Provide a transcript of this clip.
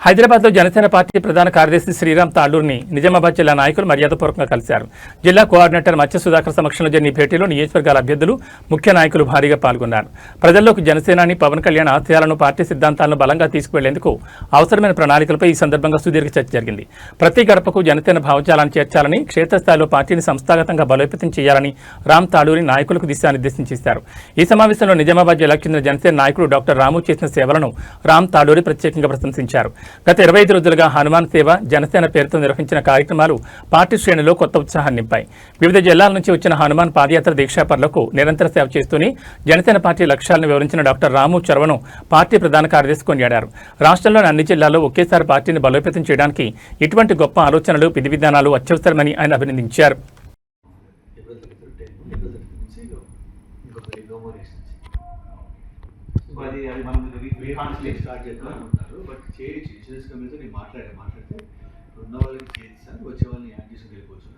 హైదరాబాద్లో జనసేన పార్టీ ప్రధాన కార్యదర్శి శ్రీరామ్ తాళ్లూరిని నిజామాబాద్ జిల్లా నాయకులు మర్యాదపూర్వకంగా కలిశారు. జిల్లా కోఆర్డినేటర్ మత్స్య సుధాకర్ సమక్షంలో జరిగిన భేటీలో నియోజకవర్గాల అభ్యర్థులు, ముఖ్య నాయకులు భారీగా పాల్గొన్నారు. ప్రజల్లోకి జనసేనాని పవన్ కళ్యాణ్ ఆశయాలను, పార్టీ సిద్ధాంతాలను బలంగా తీసుకువెళ్లేందుకు అవసరమైన ప్రణాళికలపై ఈ సందర్భంగా సుదీర్ఘ చర్చ జరిగింది. ప్రతి గడపకు జనసేన భావజాలాన్ని చేర్చాలని, క్షేత్రస్థాయిలో పార్టీని సంస్థాగతంగా బలోపేతం చేయాలని రామ్ తాళ్లూరి నాయకులకు దిశానిర్దేశం చేశారు. ఈ సమావేశంలో నిజామాబాద్ జిల్లాకు చెందిన జనసేన నాయకుడు డాక్టర్ రాము చేసిన సేవలను రామ్ తాళ్లూరి ప్రత్యేకంగా ప్రశంసించారు. గత 25 రోజులుగా హనుమాన్ సేవ, జనసేన పేరుతో నిర్వహించిన కార్యక్రమాలు పార్టీ శ్రేణుల్లో కొత్త ఉత్సాహాన్ని నింపాయి. వివిధ జిల్లాల నుంచి వచ్చిన హనుమాన్ పాదయాత్ర దీక్షాపరులకు నిరంతర సేవ చేస్తూనే జనసేన పార్టీ లక్ష్యాలను వివరించిన డాక్టర్ రాము చొరవను పార్టీ ప్రధాన కార్యదర్శి కొనియాడారు. రాష్ట్రంలోని అన్ని జిల్లాల్లో ఒకేసారి పార్టీని బలోపేతం చేయడానికి ఇటువంటి గొప్ప ఆలోచనలు, విధి విధానాలు అత్యవసరమని ఆయన అభినందించారు. అది మనం స్టార్ట్ చేద్దాం అనుకుంటారు. బట్ చేయొచ్చు, ఇన్సూరెన్స్ కంపెనీతో నేను మాట్లాడితే ఉన్న వాళ్ళకి చేస్తాను, వచ్చే వాళ్ళని యాడ్ చేసి వెళ్ళిపోవచ్చు.